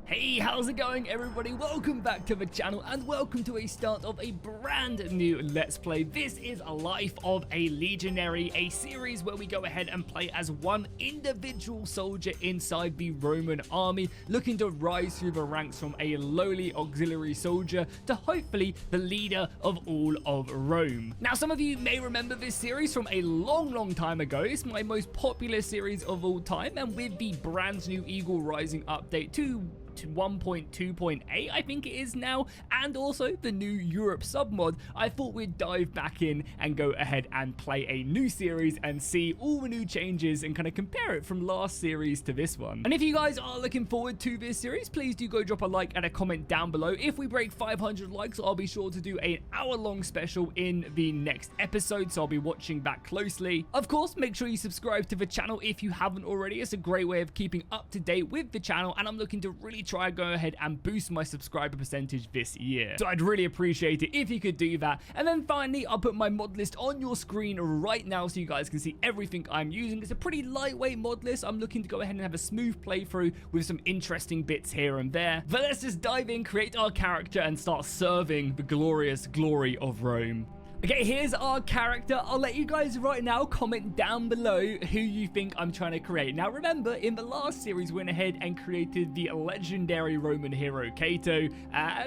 Hey, how's it going everybody? Welcome back to the channel and welcome to a start of a brand new Let's Play. This is a Life of a Legionary, a series where we go ahead and play as one individual soldier inside the Roman army, looking to rise through the ranks from a lowly auxiliary soldier to hopefully the leader of all of Rome. Now, some of you may remember this series from a long time ago. It's my most popular series of all time, and with the brand new Eagle Rising update to 1.2.8 I think it is now, and also the new Europe submod, I thought we'd dive back in and go ahead and play a new series and see all the new changes and kind of compare it from last series to this one. And if you guys are looking forward to this series, please do go drop a like and a comment down below. If we break 500 likes, I'll be sure to do an hour-long special in the next episode, so I'll be watching back closely. Of course, make sure you subscribe to the channel if you haven't already. It's a great way of keeping up to date with the channel, and I'm looking to really try and go ahead and boost my subscriber percentage this year. So I'd really appreciate it if you could do that. And then finally, I'll put my mod list on your screen right now so you guys can see everything I'm using. It's a pretty lightweight mod list. I'm looking to go ahead and have a smooth playthrough with some interesting bits here and there. But let's just dive in, create our character, and start serving the glorious glory of Rome. Okay, here's our character. I'll let you guys right now comment down below who you think I'm trying to create. Now, remember, in the last series, we went ahead and created the legendary Roman hero, Cato.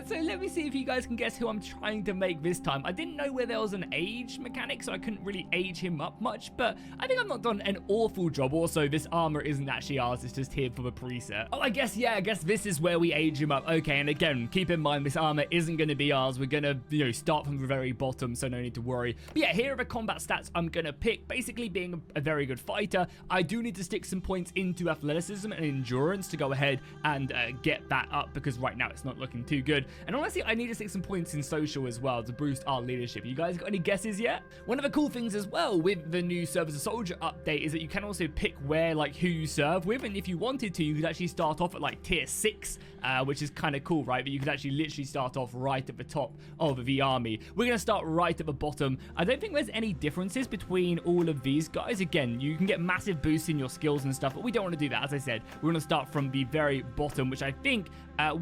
So let me see if you guys can guess who I'm trying to make this time. I didn't know where there was an age mechanic, so I couldn't really age him up much, but I think I've not done an awful job. Also, this armor isn't actually ours. It's just here for the preset. Oh, I guess this is where we age him up. Okay, and again, keep in mind, this armor isn't going to be ours. We're going to, start from the very bottom, so no need to worry. But yeah, here are the combat stats I'm gonna pick. Basically, being a very good fighter, I do need to stick some points into athleticism and endurance to go ahead and get that up, because right now it's not looking too good. And honestly, I need to stick some points in social as well to boost our leadership. You guys got any guesses yet? One of the cool things as well with the new Serve as a Soldier update is that you can also pick where, who you serve with, and if you wanted to, you could actually start off at tier 6, which is kind of cool, right? But you could actually literally start off right at the top of the army. We're gonna start right at the bottom. I don't think there's any differences between all of these guys. Again, you can get massive boosts in your skills and stuff, but we don't want to do that. As I said, we're going to start from the very bottom, which I think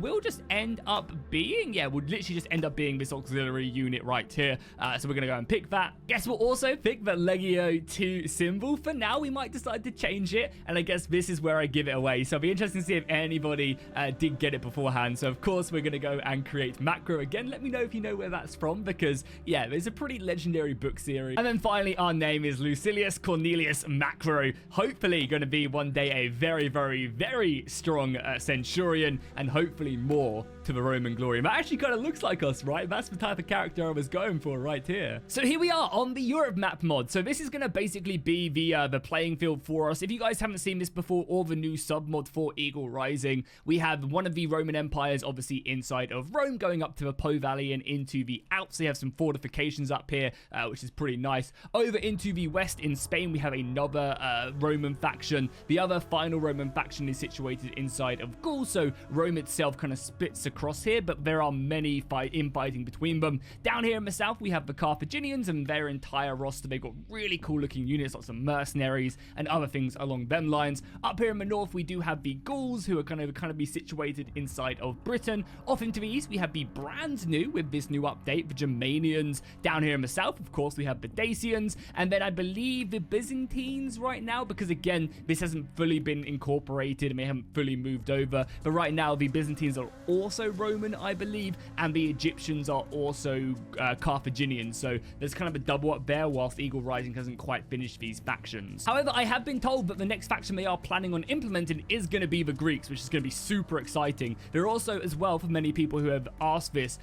will just end up being, would literally just end up being this auxiliary unit right here. So we're going to go and pick that. Guess we'll also pick the Legio 2 symbol. For now, we might decide to change it, and I guess this is where I give it away. So it'll be interesting to see if anybody did get it beforehand. So of course, we're going to go and create macro again. Let me know if you know where that's from, because there's a pretty legendary book series. And then finally, our name is Lucilius Cornelius Macro. Hopefully going to be one day a very strong centurion, and hopefully more to the Roman glory. That actually kind of looks like us, right? That's the type of character I was going for right here. So here we are on the Europe map mod. So this is going to basically be the playing field for us. If you guys haven't seen this before, or the new sub mod for Eagle Rising, we have one of the Roman empires obviously inside of Rome, going up to the Po Valley and into the Alps. They have some fortifications up here, which is pretty nice. Over into the west in Spain, we have another Roman faction. The other final Roman faction is situated inside of Gaul, so Rome itself kind of splits across here, but there are many infighting between them. Down here in the south, we have the Carthaginians and their entire roster. They've got really cool looking units, lots of mercenaries and other things along them lines. Up here in the north, we do have the Gauls, who are kind of be situated inside of Britain. Off into the east, we have the brand new, with this new update, the Germanians. Down here in the south, of course, we have the Dacians, and then I believe the Byzantines right now, because again, this hasn't fully been incorporated and they haven't fully moved over. But right now, the Byzantines are also Roman, I believe, and the Egyptians are also Carthaginian. So there's kind of a double up there, whilst Eagle Rising hasn't quite finished these factions. However, I have been told that the next faction they are planning on implementing is going to be the Greeks, which is going to be super exciting. They're also, as well, for many people who have asked this,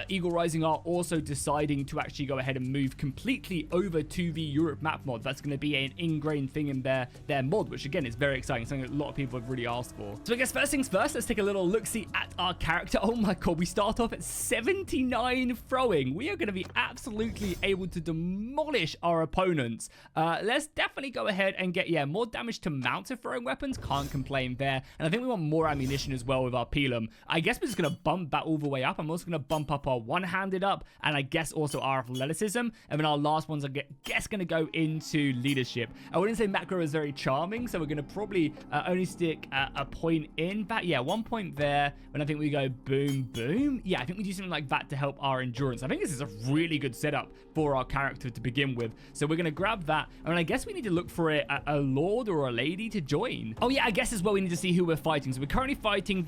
Eagle Rising are also deciding to actually go ahead and move completely over to the Europe map mod. That's going to be an ingrained thing in their mod, which again is very exciting, something that a lot of people have really asked for. So I guess first things first, let's take a little look-see at our character. Oh my god, we start off at 79 throwing. We are going to be absolutely able to demolish our opponents. Let's definitely go ahead and get, more damage to mounted throwing weapons. Can't complain there. And I think we want more ammunition as well with our pilum. I guess we're just going to bump that all the way up. I'm also going to bump up our one-handed up, and I guess also our athleticism, and then our last ones, I guess, going to go into leadership. I wouldn't say macro is very charming, so we're going to probably only stick a point in. But yeah, 1 point there, and I think we go boom, boom. Yeah, I think we do something like that to help our endurance. I think this is a really good setup for our character to begin with. So we're going to grab that, and I guess we need to look for a lord or a lady to join. Oh yeah, I guess as well we need to see who we're fighting. So we're currently fighting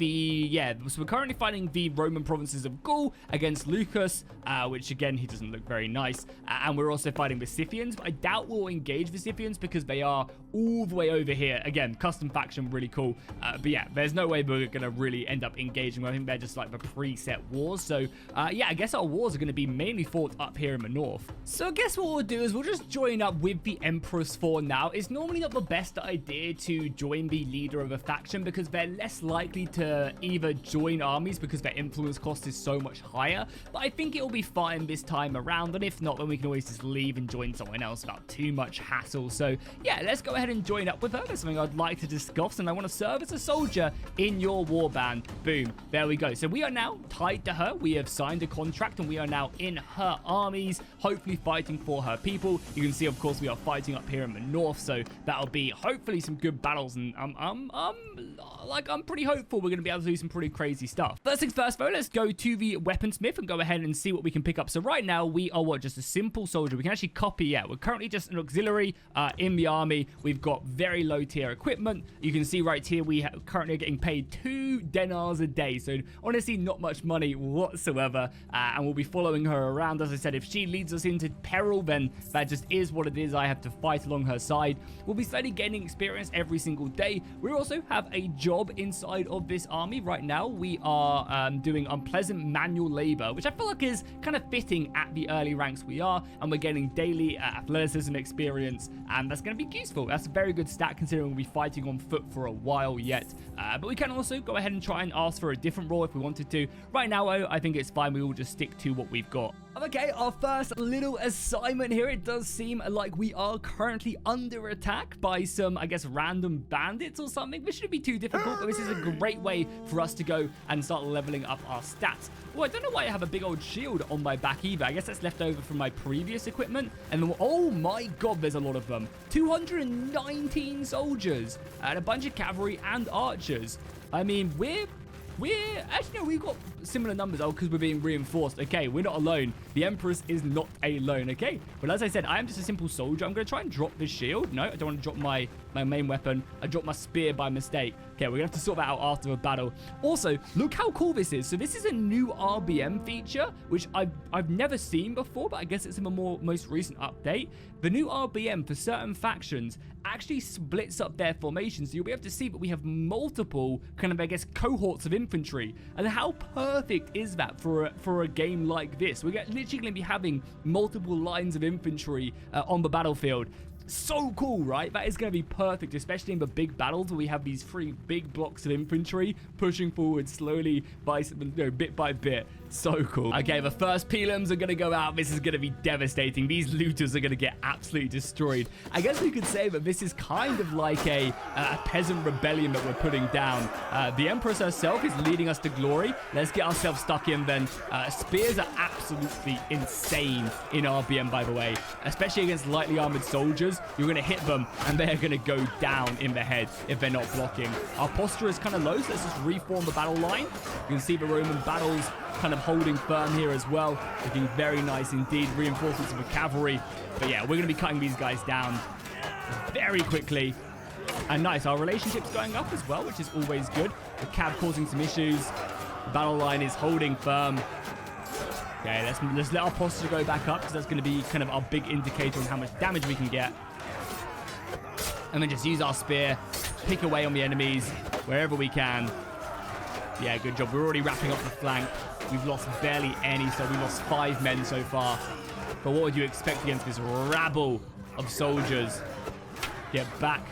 the Roman provinces of Gaul against Lucas, which again, he doesn't look very nice. And we're also fighting the Scythians, but I doubt we'll engage the Scythians because they are all the way over here. Again, custom faction, really cool. But yeah, there's no way we're going to really end up engaging. I think they're just like the preset wars. So yeah, I guess our wars are going to be mainly fought up here in the north. So I guess what we'll do is we'll just join up with the Empress for now. It's normally not the best idea to join the leader of a faction because they're less likely to either join armies because their influence cost is so much higher. But I think it'll be fine this time around, and if not, then we can always just leave and join someone else without too much hassle. So yeah, let's go ahead and join up with her. There's something I'd like to discuss, and I want to serve as a soldier in your warband. Boom, there we go. So we are now tied to her. We have signed a contract, and we are now in her armies, hopefully fighting for her people. You can see, of course, we are fighting up here in the north, so that'll be hopefully some good battles, and I'm pretty hopeful we're going to be able to do some pretty crazy stuff. First things first, though, let's go to the weaponsmith and go ahead and see what we can pick up. So right now, we are just a simple soldier. We can actually copy, yeah, we're currently just an auxiliary in the army. We've got very low tier equipment. You can see right here, we currently are getting paid 2 denars a day. So honestly, not much money whatsoever. And we'll be following her around. As I said, if she leads us into peril, then that just is what it is. I have to fight along her side. We'll be slowly gaining experience every single day. We also have a job inside of this army. Right now, we are doing unpleasant manual labor, which I feel like is kind of fitting at the early ranks we are, and we're getting daily athleticism experience, and that's going to be useful. That's a very good stat considering we'll be fighting on foot for a while yet. But we can also go ahead and try and ask for a different role if we wanted to. Right now, I think it's fine. We will just stick to what we've got. Okay, our first little assignment here. It does seem like we are currently under attack by some, I guess, random bandits or something. This shouldn't be too difficult, but this is a great way for us to go and start leveling up our stats. Well, I don't know why I have a big old shield on my back either. I guess that's left over from my previous equipment. And then, oh my god, there's a lot of them. 219 soldiers and a bunch of cavalry and archers. I mean, we're actually, no, we've got similar numbers. Oh, because we're being reinforced. Okay, we're not alone. The Empress is not alone. Okay, but as I said, I am just a simple soldier. I'm going to try and drop this shield. No, I don't want to drop my main weapon. I dropped my spear by mistake. Okay, we're going to have to sort that out after a battle. Also, look how cool this is. So this is a new RBM feature, which I've never seen before, but I guess it's in the most recent update. The new RBM for certain factions actually splits up their formations. So you'll be able to see that we have multiple kind of, I guess, cohorts of infantry. And how perfect is that for a game like this? We're literally going to be having multiple lines of infantry on the battlefield. So cool, right? That is going to be perfect, especially in the big battles where we have these 3 big blocks of infantry pushing forward slowly bit by bit. So cool. Okay, the first Pelums are going to go out. This is going to be devastating. These looters are going to get absolutely destroyed. I guess we could say that this is kind of like a peasant rebellion that we're putting down. The Empress herself is leading us to glory. Let's get ourselves stuck in then. Spears are absolutely insane in RBM, by the way, especially against lightly armored soldiers. You're going to hit them and they're going to go down in the head if they're not blocking. Our posture is kind of low, so let's just reform the battle line. You can see the Roman battles kind of holding firm here as well. Looking very nice indeed. Reinforcements of the cavalry. But yeah, we're going to be cutting these guys down very quickly. And nice, our relationship's going up as well, which is always good. The cav causing some issues. The battle line is holding firm. Okay, let's let our posture go back up because that's going to be kind of our big indicator on how much damage we can get. And then just use our spear, pick away on the enemies wherever we can. Yeah, good job. We're already wrapping up the flank. We've lost barely any, so we lost 5 men so far. But what would you expect against this rabble of soldiers? Get back.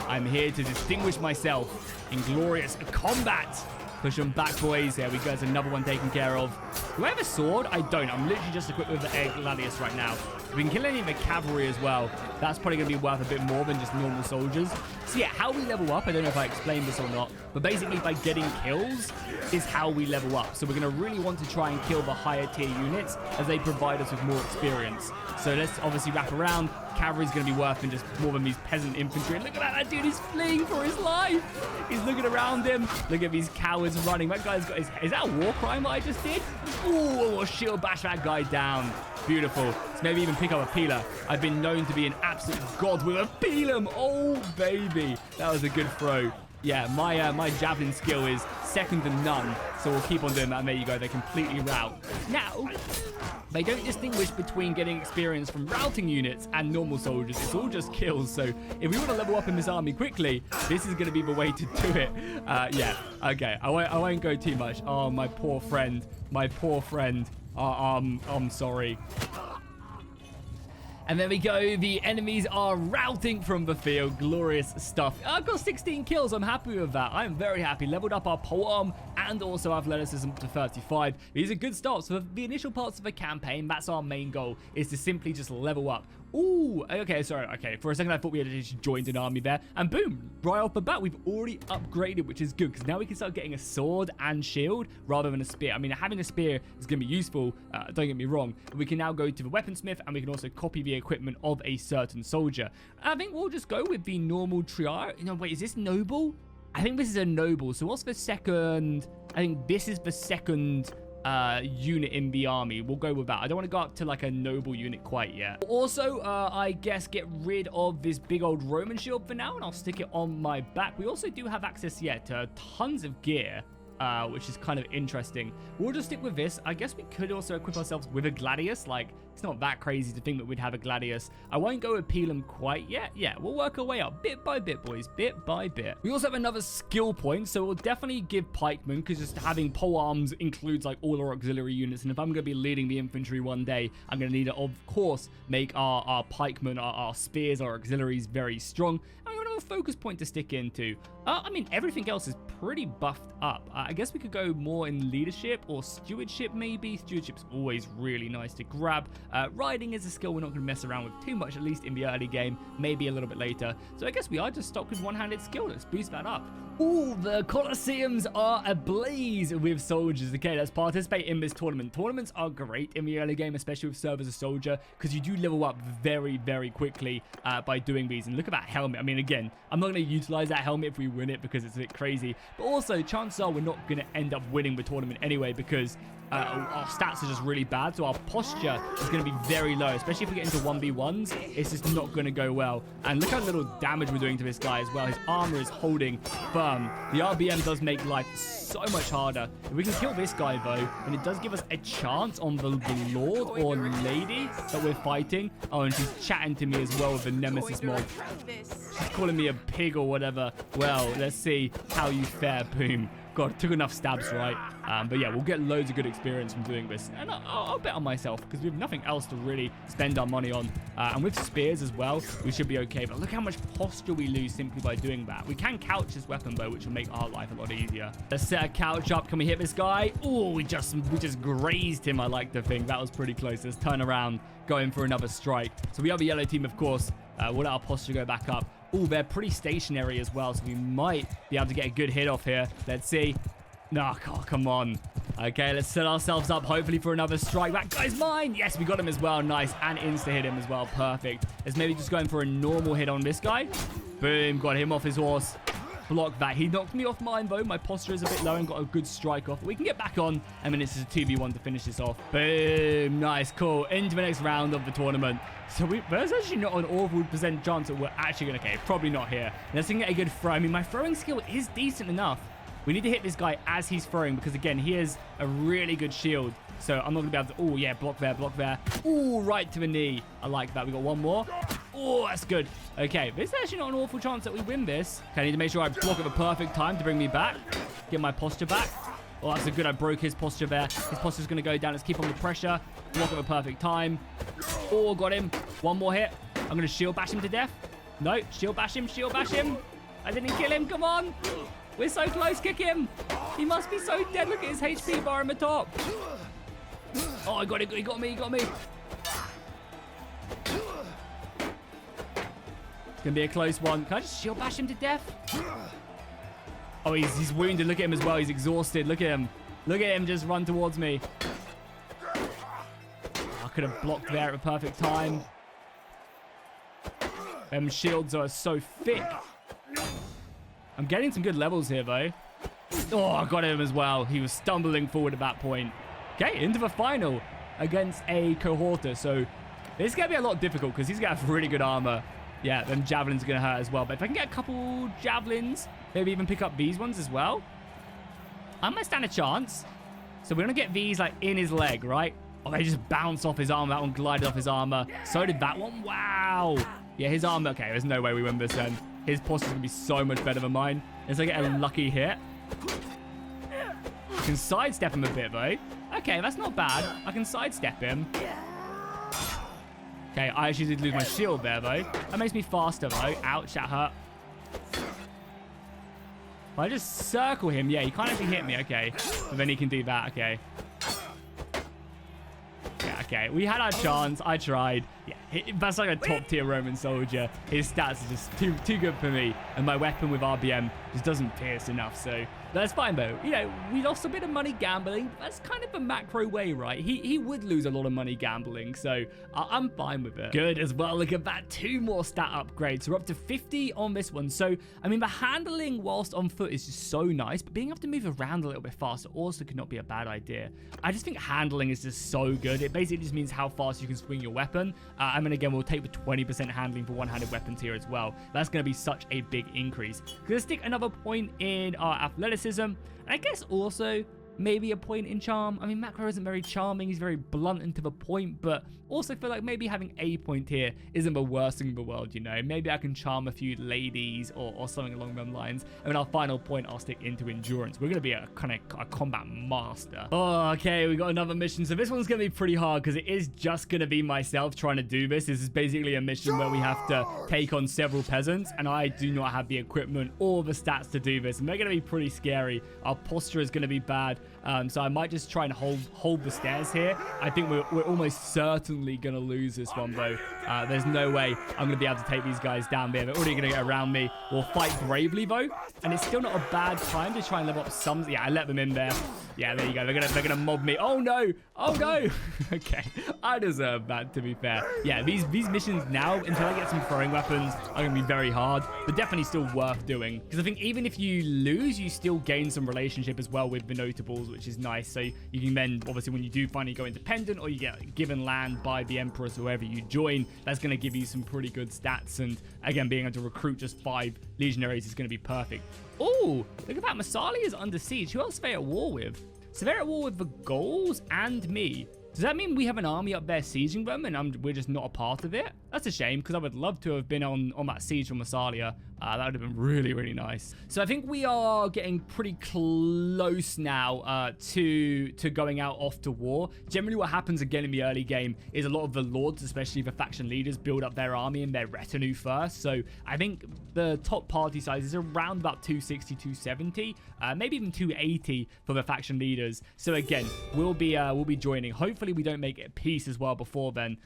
I'm here to distinguish myself in glorious combat. Push them back, boys. There we go. There's another one taken care of. Do I have a sword? I don't. I'm literally just equipped with the Air Gladius right now. If we can kill any of the cavalry as well, that's probably going to be worth a bit more than just normal soldiers. So yeah, how we level up, I don't know if I explained this or not, but basically by getting kills is how we level up. So we're going to really want to try and kill the higher tier units as they provide us with more experience. So let's obviously wrap around. Cavalry's going to be worth just more than these peasant infantry. And look at that dude is fleeing for his life. He's looking around him. Look at these cowards running. That guy's got his... Is that a war crime that I just did? Ooh, we'll shield bash that guy down. Beautiful. Let's maybe even pick up a peeler. I've been known to be an absolute god with a peeler. Oh, baby. That was a good throw. Yeah, my javelin skill is second to none. So we'll keep on doing that. And there you go. They completely rout. Now... They don't distinguish between getting experience from routing units and normal soldiers. It's all just kills. So if we want to level up in this army quickly, this is going to be the way to do it. Yeah, okay. I won't go too much. Oh, my poor friend. My poor friend. I'm sorry. And there we go. The enemies are routing from the field. Glorious stuff. I've got 16 kills. I'm happy with that. I'm very happy. Leveled up our polearm and also athleticism to 35. These are good starts. For the initial parts of the campaign, that's our main goal, is to simply just level up. Ooh, okay, sorry. Okay, for a second I thought we had just joined an army there. And boom, right off the bat, we've already upgraded, which is good, because now we can start getting a sword and shield rather than a spear. I mean, having a spear is going to be useful, don't get me wrong. But we can now go to the weaponsmith, and we can also copy the equipment of a certain soldier. I think we'll just go with the normal triad. No, wait, is this noble? I think this is a noble. So what's the second? I think this is the second... unit in the army. We'll go with that. I don't want to go up to like a noble unit quite yet. Also, I guess get rid of this big old Roman shield for now, and I'll stick it on my back. We also do have access yet to tons of gear, which is kind of interesting. We'll just stick with this. I guess we could also equip ourselves with a gladius. Like, it's not that crazy to think that we'd have a gladius. I won't go with Pelham quite yet. Yeah, we'll work our way up bit by bit, boys, bit by bit. We also have another skill point, so we'll definitely give pikemen, because just having pole arms includes like all our auxiliary units, and if I'm going to be leading the infantry one day, I'm going to need to, of course, make our pikemen, our spears, our auxiliaries very strong. I'm going to have a focus point to stick into. I mean, everything else is pretty buffed up. I guess we could go more in leadership or stewardship, maybe. Stewardship's always really nice to grab. Riding is a skill we're not going to mess around with too much, at least in the early game, maybe a little bit later. So I guess we are just stocked with one-handed skill. Let's boost that up. Ooh, the Collisiums are ablaze with soldiers. Okay, let's participate in this tournament. Tournaments are great in the early game, especially with serve as a soldier, because you do level up very, very quickly by doing these. And look at that helmet. I mean, again, I'm not going to utilize that helmet if we win it because it's a bit crazy. But also, chances are we're not going to end up winning the tournament anyway, because our stats are just really bad. So our posture is going to be very low, especially if we get into 1v1s. It's just not going to go well. And look how little damage we're doing to this guy as well. His armor is holding firm. The RBM does make life so much harder. If we can kill this guy, though, and it does give us a chance on the lord or lady that we're fighting. Oh, and she's chatting to me as well with the nemesis mod. She's calling me a pig or whatever. Well, let's see how you fare, boom. God, took enough stabs, right? But yeah, we'll get loads of good experience from doing this. And I'll bet on myself, because we have nothing else to really spend our money on. And with spears as well, we should be okay. But look how much posture we lose simply by doing that. We can couch this weapon, though, which will make our life a lot easier. Let's set a couch up. Can we hit this guy? Oh, we just grazed him, I like to think. That was pretty close. Let's turn around, go in for another strike. So we have a yellow team, of course. We'll let our posture go back up. Oh, they're pretty stationary as well, so we might be able to get a good hit off here. Let's see. No, oh, come on. Okay, let's set ourselves up, hopefully, for another strike. That guy's mine. Yes, we got him as well. Nice. And insta-hit him as well. Perfect. Let's maybe just go in for a normal hit on this guy. Boom. Got him off his horse. Block that. He knocked me off mine, though. My posture is a bit low and got a good strike off. We can get back on, and then it's just a 2v1 to finish this off. Boom. Nice. Cool. Into the next round of the tournament. So there's actually not an awful percent chance that we're actually going to... Okay, probably not here. Let's get a good throw. I mean, my throwing skill is decent enough. We need to hit this guy as he's throwing, because, again, he has a really good shield. So I'm not going to be able to... Oh, yeah, block there, block there. Oh, right to the knee. I like that. We got one more. Oh, that's good. Okay, this is actually not an awful chance that we win this. Okay, I need to make sure I block at the perfect time to bring me back. Get my posture back. Oh, that's a good. I broke his posture there. His posture's going to go down. Let's keep on the pressure. Block at the perfect time. Oh, got him. One more hit. I'm going to shield bash him to death. No, shield bash him, shield bash him. I didn't kill him. Come on. We're so close. Kick him. He must be so dead. Look at his HP bar on the top. Oh, I got it. He got me. He got me. It's going to be a close one. Can I just shield bash him to death? Oh, he's wounded. Look at him as well. He's exhausted. Look at him. Look at him just run towards me. I could have blocked there at the perfect time. Them shields are so thick. I'm getting some good levels here, though. Oh, I got him as well. He was stumbling forward at that point. Okay, into the final against a cohorter. So this is going to be a lot difficult because he's going to have really good armor. Yeah, them javelins are going to hurt as well. But if I can get a couple javelins, maybe even pick up these ones as well, I might stand a chance. So we're going to get these like in his leg, right? Oh, they just bounced off his armor. That one glided off his armor. So did that one. Wow. Yeah, his armor. Okay, there's no way we win this then. His posture's going to be so much better than mine. Unless I get a lucky hit. I can sidestep him a bit, though. Okay, that's not bad. I can sidestep him. Okay, I actually did lose my shield there, though. That makes me faster, though. Ouch, that hurt. If I just circle him, yeah, he can't actually hit me. Okay, but then he can do that. Okay. Yeah, okay. We had our chance. I tried. Yeah, that's like a top-tier Roman soldier. His stats are just too good for me. And my weapon with RBM just doesn't pierce enough, so that's fine, though. You know, we lost a bit of money gambling. That's kind of the macro way, right? He would lose a lot of money gambling, so I'm fine with it. Good as well. Look at that. 2 more stat upgrades. So we're up to 50 on this one. So, I mean, the handling whilst on foot is just so nice, but being able to move around a little bit faster also could not be a bad idea. I just think handling is just so good. It basically just means how fast you can swing your weapon. I mean, again, we'll take the 20% handling for one-handed weapons here as well. That's going to be such a big increase. Gonna stick another point in our athleticism. And I guess also maybe a point in charm. I mean, Macro isn't very charming. He's very blunt and to the point, but also feel like maybe having a point here isn't the worst thing in the world, you know? Maybe I can charm a few ladies or something along those lines. And then our final point, I'll stick into endurance. We're going to be a kind of a combat master. Oh, okay, we got another mission. So this one's going to be pretty hard because it is just going to be myself trying to do this. This is basically a mission where we have to take on several peasants, and I do not have the equipment or the stats to do this. And they're going to be pretty scary. Our posture is going to be bad. So I might just try and hold the stairs here. I think we're almost certainly going to lose this one, though. There's no way I'm going to be able to take these guys down there. They're already going to get around me. We'll fight bravely, though. And it's still not a bad time to try and level up some. Yeah, I let them in there. Yeah, there you go. They're gonna mob me. Oh, no. Oh, no. Okay. I deserve that, to be fair. Yeah, these missions now, until I get some throwing weapons, are going to be very hard. But definitely still worth doing. Because I think even if you lose, you still gain some relationship as well with the notables, which is nice. So you can then, obviously, when you do finally go independent or you get given land by the Empress or whoever you join, that's going to give you some pretty good stats. And again, being able to recruit just 5 legionaries is going to be perfect. Oh, look at that. Massalia is under siege. Who else are they at war with? So they're at war with the Gauls and me. Does that mean we have an army up there sieging them and we're just not a part of it? That's a shame, because I would love to have been on that siege from Massalia. That would have been really, really nice. So I think we are getting pretty close now to going out off to war. Generally what happens again in the early game is a lot of the lords, especially the faction leaders, build up their army and their retinue first. So I think the top party size is around about 260, 270, maybe even 280 for the faction leaders. So again, we'll be joining. Hopefully we don't make it peace as well before then.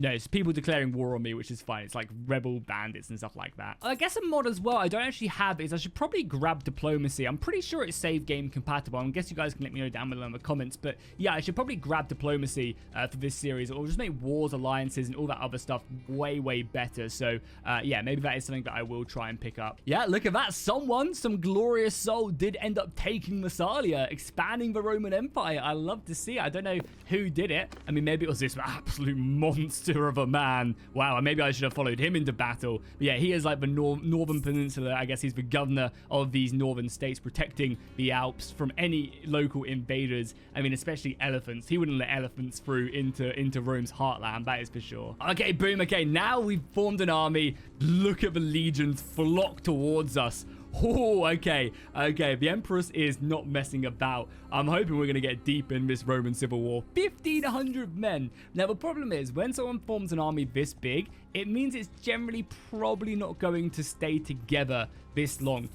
No, it's people declaring war on me, which is fine. It's like rebel bandits and stuff like that. I guess a mod as well I don't actually have is I should probably grab diplomacy. I'm pretty sure it's save game compatible. I guess you guys can let me know down below in the comments. But yeah, I should probably grab diplomacy for this series, or just make wars, alliances, and all that other stuff way, way better. So yeah, maybe that is something that I will try and pick up. Yeah, look at that. Some glorious soul did end up taking Massalia, expanding the Roman Empire. I love to see it. I don't know who did it. I mean, maybe it was this absolute monster of a man. Wow, maybe I should have followed him into battle. But yeah, he is like the northern peninsula. I guess he's the governor of these northern states, protecting the Alps from any local invaders. I mean, especially elephants. He wouldn't let elephants through into Rome's heartland, that is for sure. Okay, boom. Okay, now we've formed an army. Look at the legions flock towards us. Oh, okay. The Empress is not messing about. I'm hoping we're going to get deep in this Roman civil war. 1,500 men. Now, the problem is, when someone forms an army this big, it means it's generally probably not going to stay together this long.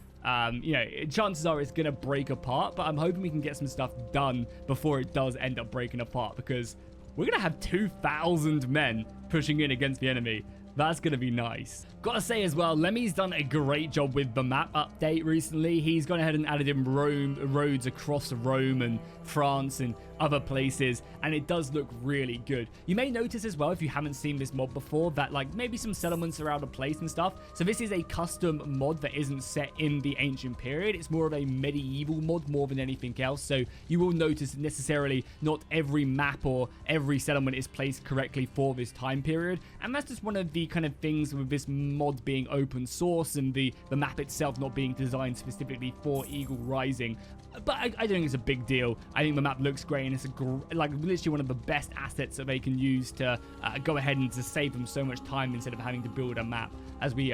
You know, chances are it's going to break apart, but I'm hoping we can get some stuff done before it does end up breaking apart, because we're going to have 2,000 men pushing in against the enemy. That's going to be nice. Gotta say as well, Lemmy's done a great job with the map update recently. He's gone ahead and added in roads across Rome and France and other places, and it does look really good. You may notice as well, if you haven't seen this mod before, that like maybe some settlements are out of place and stuff. So this is a custom mod that isn't set in the ancient period. It's more of a medieval mod more than anything else. So you will notice necessarily not every map or every settlement is placed correctly for this time period, and that's just one of the kind of things with this mod being open source and the map itself not being designed specifically for Eagle Rising. But I don't think it's a big deal. I think the map looks great, and it's like literally one of the best assets that they can use to go ahead and to save them so much time instead of having to build a map as we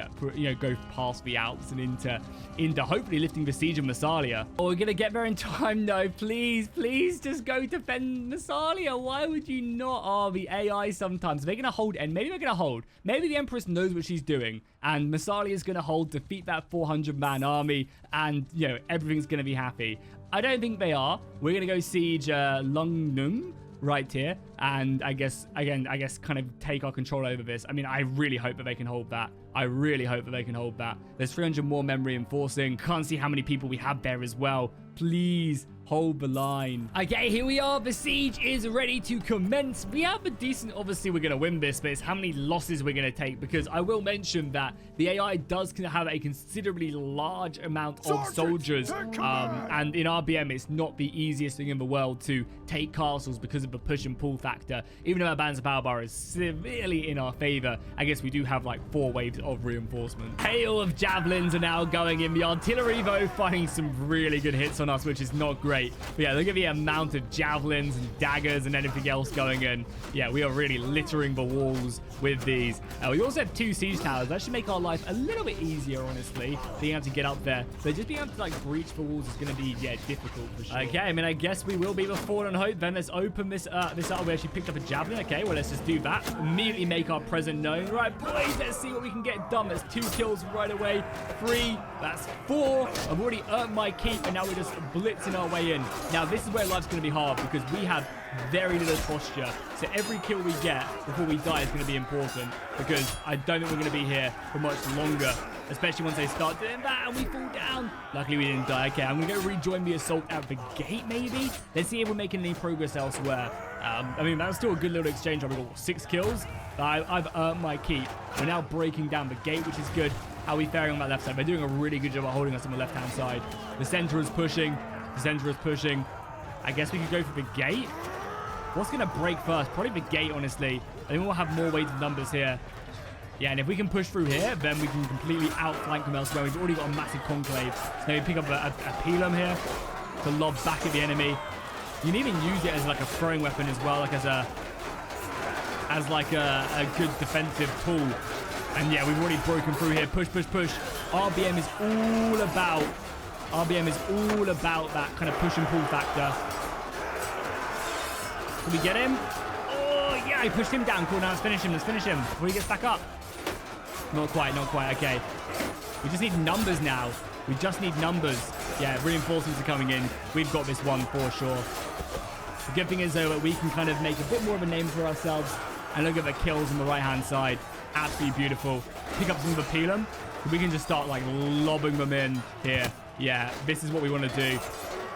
go past the Alps and into hopefully lifting the siege of Massalia. Oh, we're gonna get there in time. No, please just go defend Massalia. Why would you not? Oh, the AI sometimes. They're gonna hold, and maybe they're gonna hold. Maybe the Empress knows what she's doing, and Massalia is gonna hold, defeat that 400-man army, and everything's gonna be happy. I don't think they are. We're gonna go siege Lungnum right here, and I guess kind of take our control over this. I mean, I really hope that they can hold that. I really hope that they can hold that. There's 300 more men reinforcing. Can't see how many people we have there as well. Please hold the line. Okay, here we are. The siege is ready to commence. We have a decent, obviously we're going to win this, but it's how many losses we're going to take, because I will mention that the AI does have a considerably large amount of soldiers, and in RBM it's not the easiest thing in the world to take castles because of the push and pull factor. Even though our balance of power bar is severely in our favor, I guess we do have like 4 waves of reinforcement. Hail of javelins are now going in. The artillery though finding some really good hits on us, which is not great. But yeah, look at the amount of javelins and daggers and anything else going in. Yeah, we are really littering the walls with these. We also have 2 siege towers. That should make our life a little bit easier, honestly, being able to get up there. But just being able to like breach the walls is going to be difficult for sure. Okay, I mean, I guess we will be the Fallen Hope. Then let's open this up. We actually picked up a javelin. Okay, well, let's just do that. Immediately make our presence known. Right, boys, let's see what we can get done. That's 2 kills right away. 3, that's 4. I've already earned my keep, and now we're just blitzing our way in. Now, this is where life's going to be hard, because we have very little posture. So every kill we get before we die is going to be important, because I don't think we're going to be here for much longer, especially once they start doing that and we fall down. Luckily, we didn't die. Okay, I'm going to go rejoin the assault at the gate, maybe. Let's see if we're making any progress elsewhere. I mean, that was still a good little exchange. We've got 6 kills. I've earned my keep. We're now breaking down the gate, which is good. How are we faring on that left side? They're doing a really good job of holding us on the left-hand side. The center is pushing. The center is pushing. I guess we could go for the gate. What's going to break first? Probably the gate, honestly. I think we'll have more weight of numbers here. Yeah, and if we can push through here, then we can completely outflank them elsewhere. We've already got a massive conclave. So now we pick up a pilum here to lob back at the enemy. You can even use it as like a throwing weapon as well, like as a good defensive tool. And yeah, we've already broken through here. Push, push, push. RBM is all about that kind of push and pull factor. Can we get him? Oh, yeah, I pushed him down. Cool, now let's finish him. Before he gets back up. Not quite. Okay. We just need numbers now. We just need numbers. Yeah, reinforcements are coming in. We've got this one for sure. The good thing is, though, that we can kind of make a bit more of a name for ourselves. And look at the kills on the right-hand side. Absolutely beautiful. Pick up some of the pilum. We can just start, like, lobbing them in here. Yeah, this is what we want to do.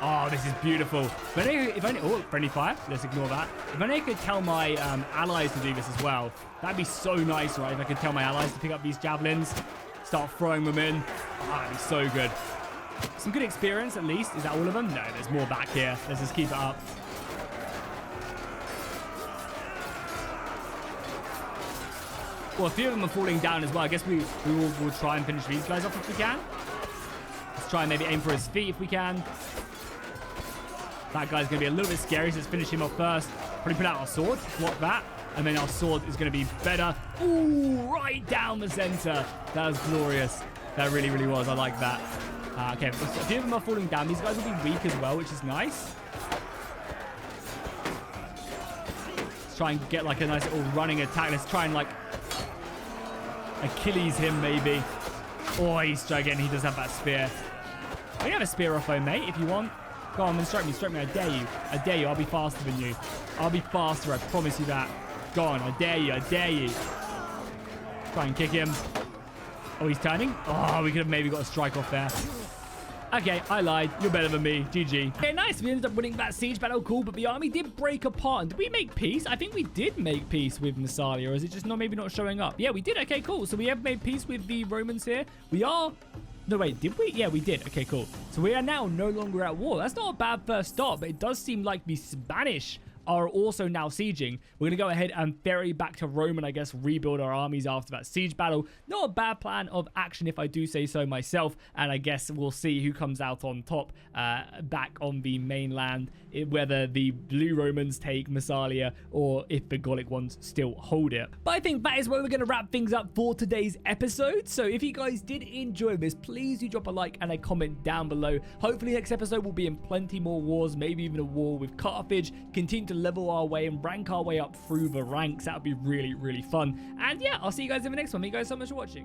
Oh, this is beautiful. Oh, friendly fire. Let's ignore that. If only I could tell my allies to do this as well. That'd be so nice, right? If I could tell my allies to pick up these javelins, start throwing them in. Oh, that'd be so good. Some good experience, at least. Is that all of them? No, there's more back here. Let's just keep it up. Well, a few of them are falling down as well. I guess we'll try and finish these guys off if we can. Let's try and maybe aim for his feet if we can. That guy's going to be a little bit scary, so let's finish him off first. Probably put out our sword, block that, and then our sword is going to be better. Ooh, right down the center. That was glorious. That really, really was. I like that. Okay, a few of them are falling down. These guys will be weak as well, which is nice. Let's try and get like a nice little running attack. Let's try and like Achilles him maybe. Oh, he's again. He does have that spear. We have a spear off, mate, if you want. Go on, then strike me. I dare you. I'll be faster than you. I'll be faster. I promise you that. Go on, I dare you. Try and kick him. Oh, he's turning. Oh, we could have maybe got a strike off there. Okay, I lied. You're better than me. GG. Okay, nice. We ended up winning that siege battle. Cool, but the army did break apart. Did we make peace? I think we did make peace with Massalia, or is it just maybe not showing up? Yeah, we did. Okay, cool. So we have made peace with the Romans here. We are... No, wait, did we? Yeah, we did. Okay, cool. So we are now no longer at war. That's not a bad first start, but it does seem like the Spanish are also now sieging. We're going to go ahead and ferry back to Rome and I guess rebuild our armies after that siege battle. Not a bad plan of action if I do say so myself. And I guess we'll see who comes out on top back on the mainland, whether the blue Romans take Massalia or if the Gallic ones still hold it. But I think that is where we're going to wrap things up for today's episode. So if you guys did enjoy this, please do drop a like and a comment down below. Hopefully next episode will be in plenty more wars, maybe even a war with Carthage. Continue to level our way and rank our way up through the ranks. That would be really, really fun. And yeah, I'll see you guys in the next one. Thank you guys so much for watching.